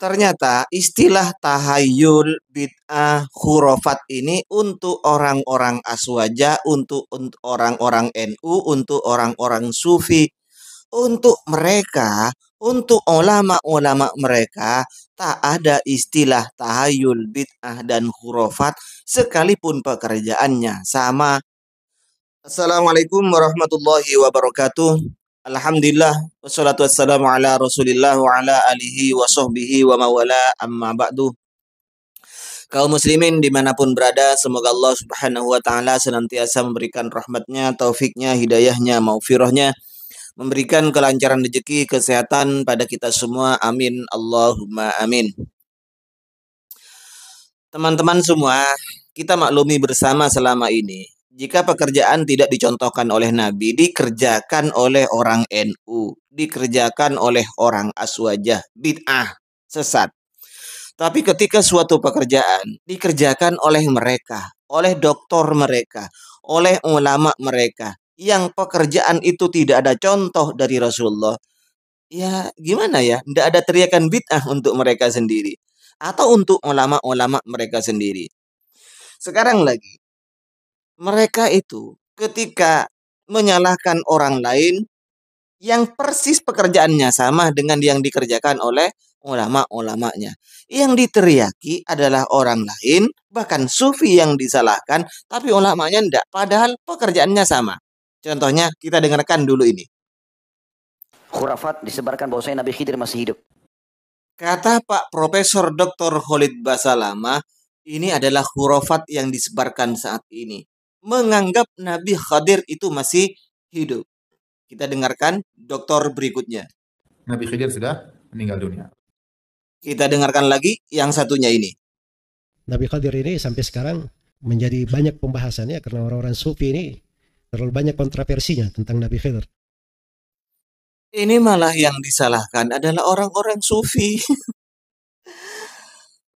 Ternyata istilah tahayul, bid'ah, khurafat ini untuk orang-orang aswaja, untuk orang-orang NU, untuk orang-orang sufi, untuk mereka, untuk ulama-ulama mereka, tak ada istilah tahayul, bid'ah, dan khurafat sekalipun pekerjaannya sama. Assalamualaikum warahmatullahi wabarakatuh. Alhamdulillah wassalatu wassalamu ala Rasulillah wa ala alihi wa sahbihi wa mawala amma ba'du. Kaum muslimin dimanapun berada, semoga Allah Subhanahu wa taala senantiasa memberikan rahmatnya, taufiknya, hidayahnya, maufirahnya, memberikan kelancaran rezeki, kesehatan pada kita semua. Amin Allahumma amin. Teman-teman semua, kita maklumi bersama selama ini, jika pekerjaan tidak dicontohkan oleh Nabi, dikerjakan oleh orang NU, dikerjakan oleh orang aswajah, bid'ah, sesat. Tapi ketika suatu pekerjaan dikerjakan oleh mereka, oleh doktor mereka, oleh ulama mereka, yang pekerjaan itu tidak ada contoh dari Rasulullah, ya gimana ya? Tidak ada teriakan bid'ah untuk mereka sendiri. Atau untuk ulama-ulama mereka sendiri. Sekarang lagi, mereka itu ketika menyalahkan orang lain yang persis pekerjaannya sama dengan yang dikerjakan oleh ulama-ulamanya. Yang diteriaki adalah orang lain, bahkan sufi yang disalahkan, tapi ulamanya enggak, padahal pekerjaannya sama. Contohnya kita dengarkan dulu ini. Khurafat disebarkan bahwasanya Nabi Khidir masih hidup. Kata Pak Profesor Dr. Khalid Basalamah, ini adalah khurafat yang disebarkan saat ini. Menganggap Nabi Khadir itu masih hidup. Kita dengarkan doktor berikutnya. Nabi Khidir sudah meninggal dunia. Kita dengarkan lagi yang satunya ini. Nabi Khadir ini sampai sekarang menjadi banyak pembahasannya karena orang-orang sufi ini terlalu banyak kontroversinya tentang Nabi Khidir. Ini malah yang disalahkan adalah orang-orang sufi.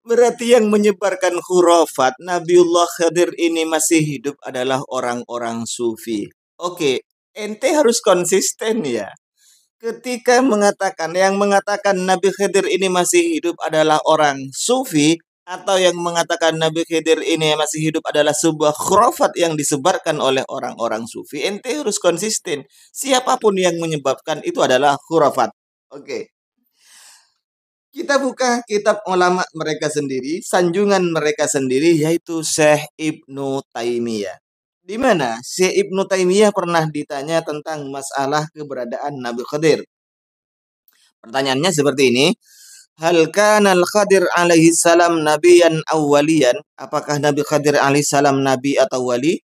Berarti yang menyebarkan khurafat Nabiullah Khadir ini masih hidup adalah orang-orang sufi. Oke, ente harus konsisten ya. Ketika yang mengatakan Nabi Khidir ini masih hidup adalah orang sufi, atau yang mengatakan Nabi Khidir ini masih hidup adalah sebuah khurafat yang disebarkan oleh orang-orang sufi, ente harus konsisten. Siapapun yang menyebabkan itu adalah khurafat. Oke. Kita buka kitab ulama mereka sendiri, sanjungan mereka sendiri, yaitu Syekh Ibnu Taimiyah. Di mana Syekh Ibnu Taimiyah pernah ditanya tentang masalah keberadaan Nabi Khidir. Pertanyaannya seperti ini. Hal kana al-Khadir alaihi salam nabiyan awwaliyan? Apakah Nabi Khidir alaihi salam nabi atau wali?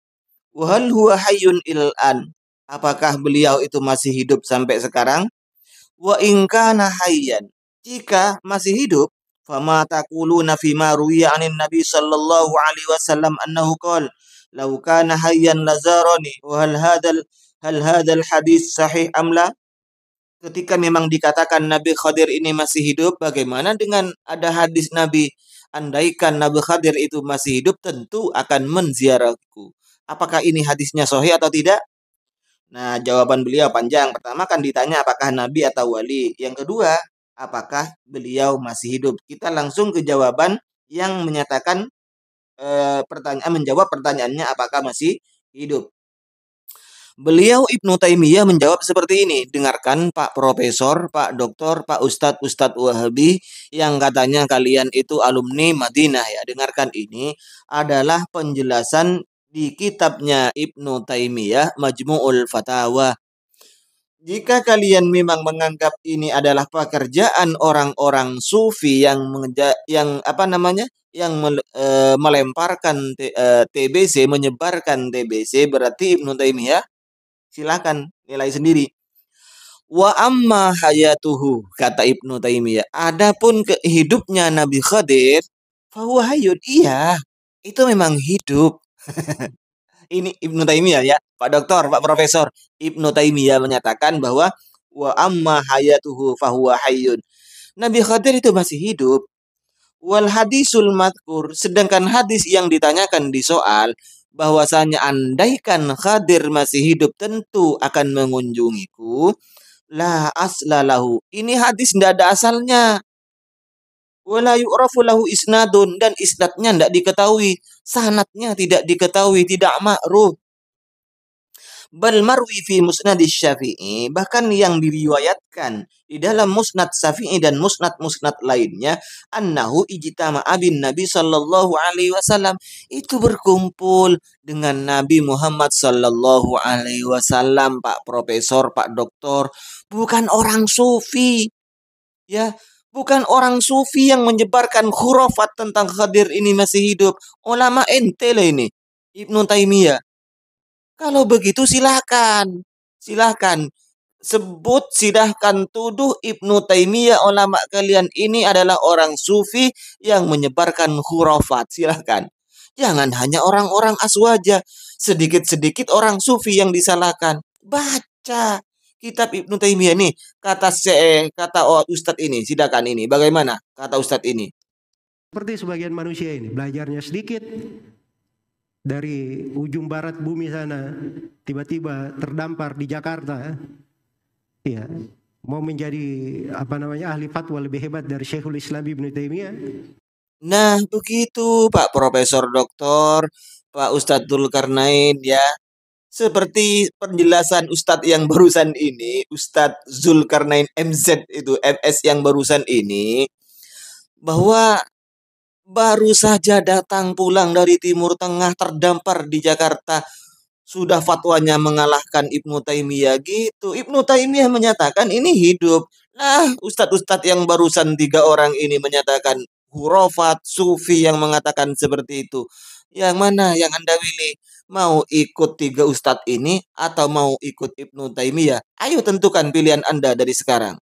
Wa hal huwa hayyun il'an? Apakah beliau itu masih hidup sampai sekarang? Wa in kana hayyan? Jika masih hidup, fama taquluna fima ruwiya 'anin Nabi sallallahu alaihi wasallam annahu qala law kana hayyan lazarani wa hal hadzal hadis sahih am la? Ketika memang dikatakan Nabi Khadir ini masih hidup, bagaimana dengan ada hadis Nabi, andaikan Nabi Khadir itu masih hidup tentu akan menziarahku. Apakah ini hadisnya sahih atau tidak? Nah, jawaban beliau panjang. Pertama kan ditanya apakah nabi atau wali. Yang kedua, apakah beliau masih hidup. Kita langsung ke jawaban yang menyatakan menjawab pertanyaannya apakah masih hidup. Beliau Ibnu Taimiyah menjawab seperti ini. Dengarkan Pak Profesor, Pak Doktor, Pak Ustadz Wahabi yang katanya kalian itu alumni Madinah ya. Dengarkan, ini adalah penjelasan di kitabnya Ibnu Taimiyah Majmu'ul Fatawa. Jika kalian memang menganggap ini adalah pekerjaan orang-orang sufi yang melemparkan TBC, menyebarkan TBC, berarti Ibnu Taimiyah silakan nilai sendiri. Wa amma hayatuhu, kata Ibnu Taimiyah, adapun hidupnya Nabi Khadir, fahuwa hayyun, iya, itu memang hidup. Ini Ibnu Taimiyah ya, Pak Doktor, Pak Profesor. Ibnu Taimiyah menyatakan bahwa wa amma hayatuhu fahuwa hayyun. Nabi Khadir itu masih hidup. Wal hadisul madkur, sedangkan hadis yang ditanyakan di soal bahwasanya andaikan Khadir masih hidup tentu akan mengunjungiku, la aslalahu. Ini hadis tidak ada asalnya. Wala yu'rafu lahu isnadun, dan isnadnya tidak diketahui, sanadnya tidak diketahui, tidak ma'ruf. Bal marwi fi musnad Syafi'i, bahkan yang diriwayatkan di dalam musnad Syafi'i dan musnad-musnad lainnya, annahu ijtama'a bin Nabi sallallahu alaihi wasallam, itu berkumpul dengan Nabi Muhammad sallallahu alaihi wasallam, Pak Profesor, Pak Doktor, bukan orang sufi, ya, bukan orang sufi yang menyebarkan khurafat tentang Khadir ini masih hidup. Ulama ente lah ini, Ibnu Taimiyah. Kalau begitu silakan, silakan sebut, silahkan tuduh Ibnu Taimiyah, ulama kalian ini adalah orang sufi yang menyebarkan khurafat, silahkan. Jangan hanya orang-orang aswaja, sedikit-sedikit orang sufi yang disalahkan. Baca kitab Ibnu Taimiyah nih, kata Ustadz ini, silakan ini. Bagaimana kata Ustadz ini? Seperti sebagian manusia ini, belajarnya sedikit, dari ujung barat bumi sana tiba-tiba terdampar di Jakarta, ya, mau menjadi ahli fatwa lebih hebat dari Syekhul Islam Ibnu Taimiyah. Nah, begitu Pak Profesor Doktor, Pak Ustadz Dzulkarnain, ya. Seperti penjelasan Ustadz yang barusan ini, Ustadz Dzulkarnain MZ itu, MS yang barusan ini, bahwa baru saja datang pulang dari Timur Tengah, terdampar di Jakarta, sudah fatwanya mengalahkan Ibnu Taimiyah gitu. Ibnu Taimiyah menyatakan ini hidup. Nah, ustadz-ustadz yang barusan 3 orang ini menyatakan hurafat, sufi yang mengatakan seperti itu. Yang mana yang Anda pilih? Mau ikut 3 ustadz ini atau mau ikut Ibnu Taimiyah? Ayo tentukan pilihan Anda dari sekarang.